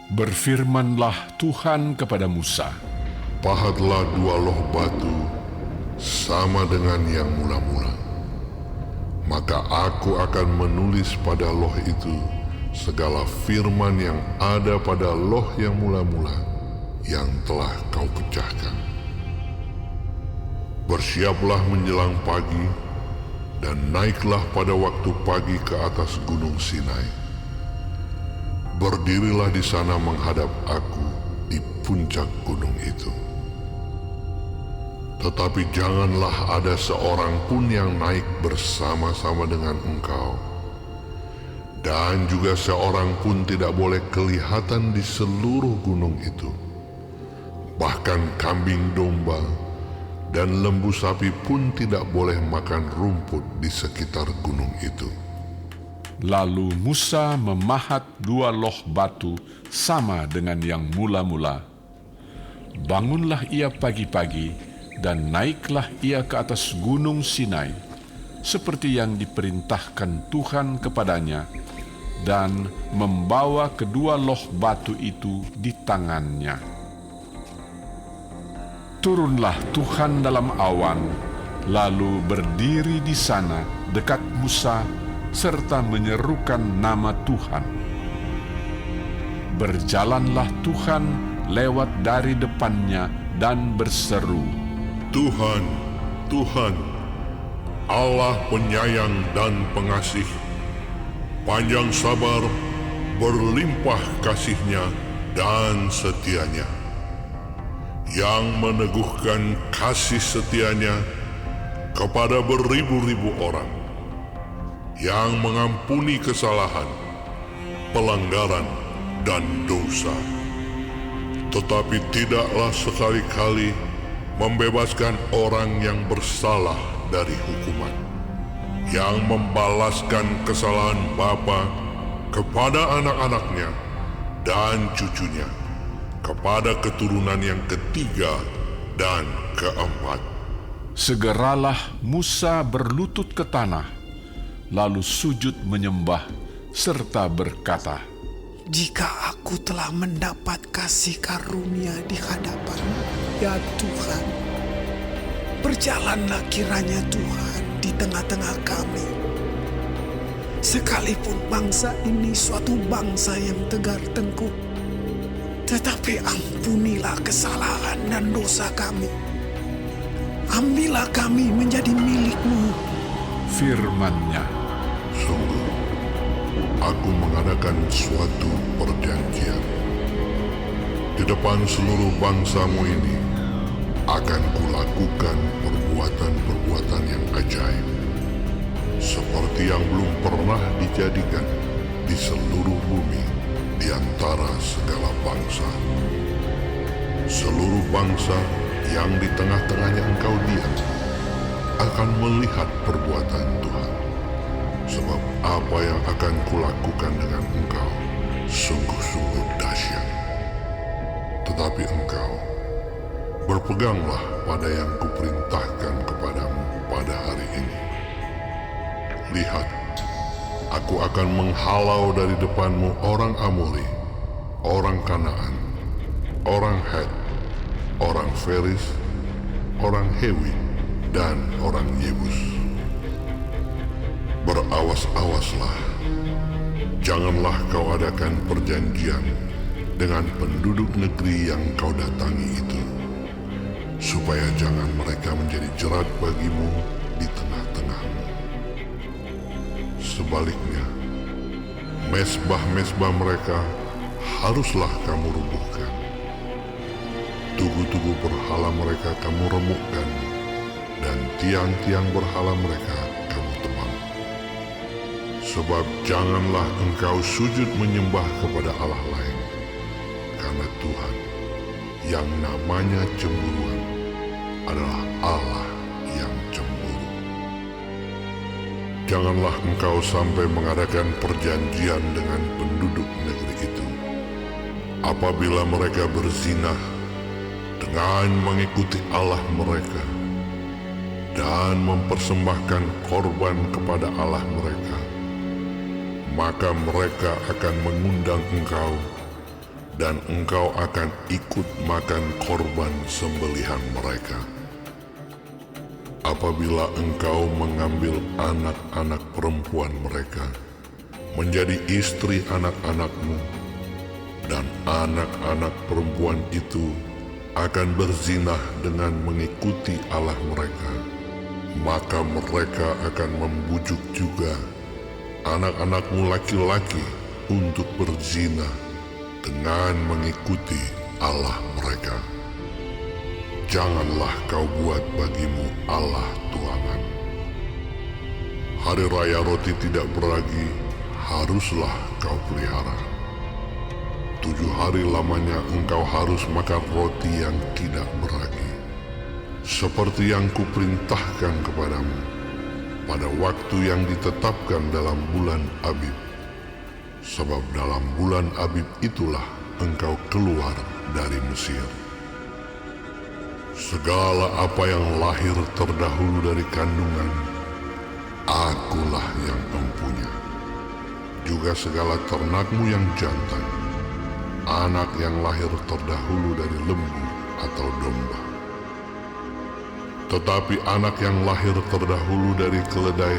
Berfirmanlah Tuhan kepada Musa, Pahatlah 2 loh batu sama dengan yang mula-mula. Maka aku akan menulis pada loh itu segala firman yang ada pada loh yang mula-mula yang telah kau pecahkan. Bersiaplah menjelang pagi dan naiklah pada waktu pagi ke atas gunung Sinai. Berdirilah di sana menghadap aku di puncak gunung itu. Tetapi janganlah ada seorang pun yang naik bersama-sama dengan engkau. Dan juga seorang pun tidak boleh kelihatan di seluruh gunung itu. Bahkan kambing domba dan lembu sapi pun tidak boleh makan rumput di sekitar gunung itu. Lalu Musa memahat 2 loh batu sama dengan yang mula-mula. Bangunlah ia pagi-pagi dan naiklah ia ke atas gunung Sinai, seperti yang diperintahkan Tuhan kepadanya, dan membawa kedua loh batu itu di tangannya. Turunlah Tuhan dalam awan, lalu berdiri di sana dekat Musa, serta menyerukan nama Tuhan. Berjalanlah Tuhan lewat dari depannya dan berseru, Tuhan, Tuhan, Allah penyayang dan pengasih, panjang sabar, berlimpah kasih-Nya dan setia-Nya, yang meneguhkan kasih setia-Nya kepada beribu-ribu orang, yang mengampuni kesalahan, pelanggaran, dan dosa, tetapi tidaklah sekali-kali membebaskan orang yang bersalah dari hukuman, yang membalaskan kesalahan bapa kepada anak-anaknya dan cucunya, kepada keturunan yang ketiga dan keempat. Segeralah Musa berlutut ke tanah, lalu sujud menyembah serta berkata, Jika aku telah mendapat kasih karunia di hadapan-Mu, ya Tuhan, berjalanlah kiranya Tuhan di tengah-tengah kami. Sekalipun bangsa ini suatu bangsa yang tegar tengkuk, tetapi ampunilah kesalahan dan dosa kami. Ambillah kami menjadi milik-Mu. firman-Nya, Sungguh, aku mengadakan suatu perjanjian. Di depan seluruh bangsamu ini, akan kulakukan perbuatan-perbuatan yang ajaib, seperti yang belum pernah dijadikan di seluruh bumi di antara segala bangsa. Seluruh bangsa yang di tengah-tengahnya engkau diam akan melihat perbuatan Tuhan, sebab apa yang akan kulakukan dengan engkau sungguh-sungguh dahsyat. Tetapi engkau berpeganglah pada yang kuperintahkan kepadamu pada hari ini. Lihat, aku akan menghalau dari depanmu orang Amori, orang Kanaan, orang Het, orang Feris, orang Hewi, dan orang Yebus. Berawas-awaslah, janganlah kau adakan perjanjian dengan penduduk negeri yang kau datangi itu, supaya jangan mereka menjadi jerat bagimu di tengah-tengahmu. Sebaliknya, mezbah-mezbah mereka haruslah kamu rubuhkan. Tugu-tugu berhala mereka kamu remukkan, dan tiang-tiang berhala mereka kamu tebang. Sebab janganlah engkau sujud menyembah kepada Allah lain, karena Tuhan yang namanya cemburuan adalah Allah yang cemburu. Janganlah engkau sampai mengadakan perjanjian dengan penduduk negeri itu, apabila mereka berzina dengan mengikuti Allah mereka dan mempersembahkan korban kepada Allah mereka, maka mereka akan mengundang engkau dan engkau akan ikut makan korban sembelihan mereka. Apabila engkau mengambil anak-anak perempuan mereka menjadi istri anak-anakmu, dan anak-anak perempuan itu akan berzinah dengan mengikuti Allah mereka, maka mereka akan membujuk juga anak-anakmu laki-laki untuk berzinah dengan mengikuti Allah mereka. Janganlah kau buat bagimu Allah tuangan. Hari raya roti tidak beragi haruslah kau pelihara. 7 hari lamanya engkau harus makan roti yang tidak beragi, seperti yang kuperintahkan kepadamu pada waktu yang ditetapkan dalam bulan Abib. Sebab dalam bulan Abib itulah engkau keluar dari Mesir. Segala apa yang lahir terdahulu dari kandungan, akulah yang mempunyai. Juga segala ternakmu yang jantan, anak yang lahir terdahulu dari lembu atau domba. Tetapi anak yang lahir terdahulu dari keledai,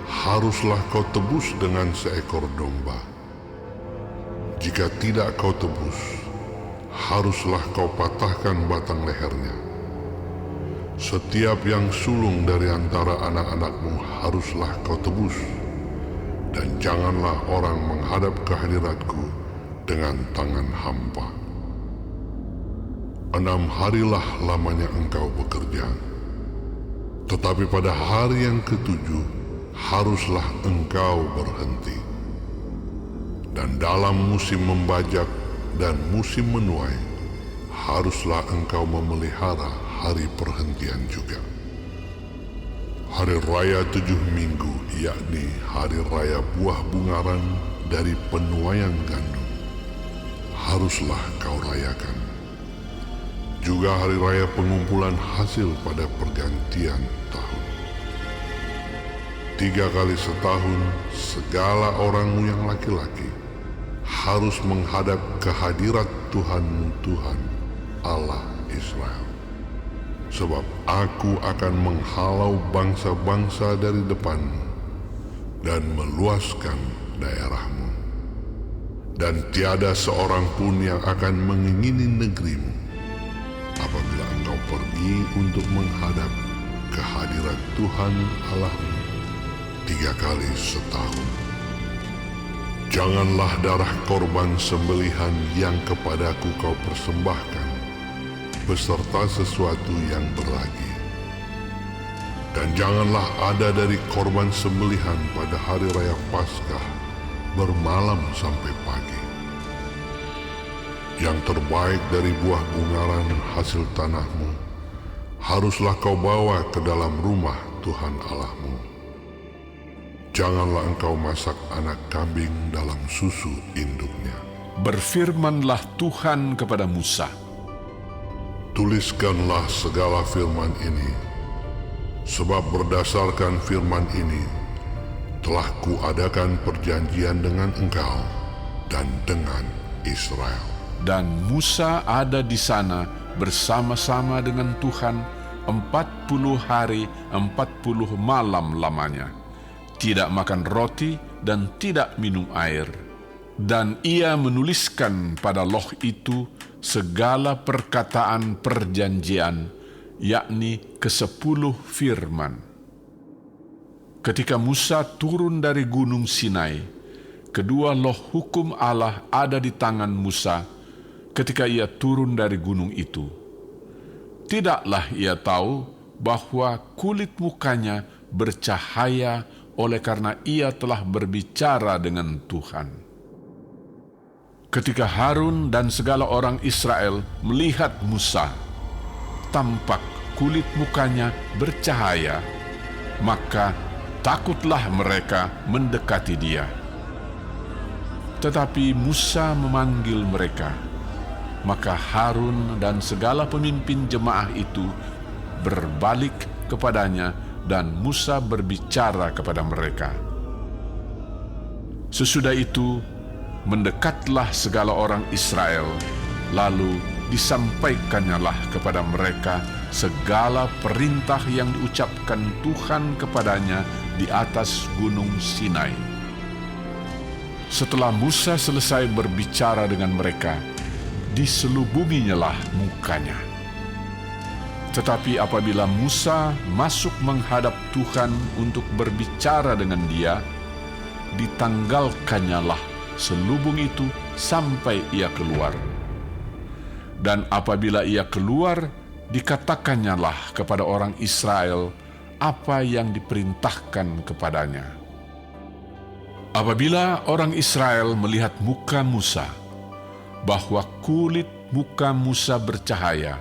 haruslah kau tebus dengan seekor domba. Jika tidak kau tebus, haruslah kau patahkan batang lehernya. Setiap yang sulung dari antara anak-anakmu haruslah kau tebus, dan janganlah orang menghadap ke hadiratku dengan tangan hampa. 6 harilah lamanya engkau bekerja, tetapi pada hari yang ke-7 haruslah engkau berhenti. Dan dalam musim membajak dan musim menuai, haruslah engkau memelihara hari perhentian juga. Hari raya 7 minggu, yakni hari raya buah bungaran dari penuaian gandum, haruslah kau rayakan. Juga hari raya pengumpulan hasil pada pergantian tahun. 3 kali setahun segala orangmu yang laki-laki harus menghadap ke hadirat Tuhanmu, Tuhan Allah Israel. Sebab aku akan menghalau bangsa-bangsa dari depanmu dan meluaskan daerahmu. Dan tiada seorang pun yang akan mengingini negerimu apabila engkau pergi untuk menghadap ke hadirat Tuhan Allahmu 3 kali setahun. Janganlah darah korban sembelihan yang kepadaku kau persembahkan beserta sesuatu yang beragi. Dan janganlah ada dari korban sembelihan pada hari raya Paskah bermalam sampai pagi. Yang terbaik dari buah bungaran hasil tanahmu haruslah kau bawa ke dalam rumah Tuhan Allahmu. Janganlah engkau masak anak kambing dalam susu induknya. Berfirmanlah Tuhan kepada Musa, tuliskanlah segala firman ini, sebab berdasarkan firman ini telah kuadakan perjanjian dengan engkau dan dengan Israel. Dan Musa ada di sana bersama-sama dengan Tuhan 40 hari 40 malam lamanya, tidak makan roti dan tidak minum air. Dan ia menuliskan pada loh itu segala perkataan perjanjian, yakni ke-10 firman. Ketika Musa turun dari gunung Sinai, kedua loh hukum Allah ada di tangan Musa ketika ia turun dari gunung itu. Tidaklah ia tahu bahwa kulit mukanya bercahaya oleh karena ia telah berbicara dengan Tuhan. Ketika Harun dan segala orang Israel melihat Musa, tampak kulit mukanya bercahaya, maka takutlah mereka mendekati dia. Tetapi Musa memanggil mereka, maka Harun dan segala pemimpin jemaah itu berbalik kepadanya dan Musa berbicara kepada mereka. Sesudah itu, mendekatlah segala orang Israel, lalu disampaikannyalah kepada mereka segala perintah yang diucapkan Tuhan kepadanya di atas gunung Sinai. Setelah Musa selesai berbicara dengan mereka, diselubunginyalah mukanya. Tetapi apabila Musa masuk menghadap Tuhan untuk berbicara dengan dia, ditanggalkannyalah selubung itu sampai ia keluar. Dan apabila ia keluar, dikatakannyalah kepada orang Israel apa yang diperintahkan kepadanya. Apabila orang Israel melihat muka Musa, bahwa kulit muka Musa bercahaya,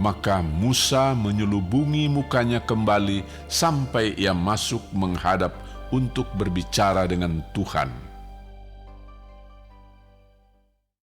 maka Musa menyelubungi mukanya kembali sampai ia masuk menghadap untuk berbicara dengan Tuhan.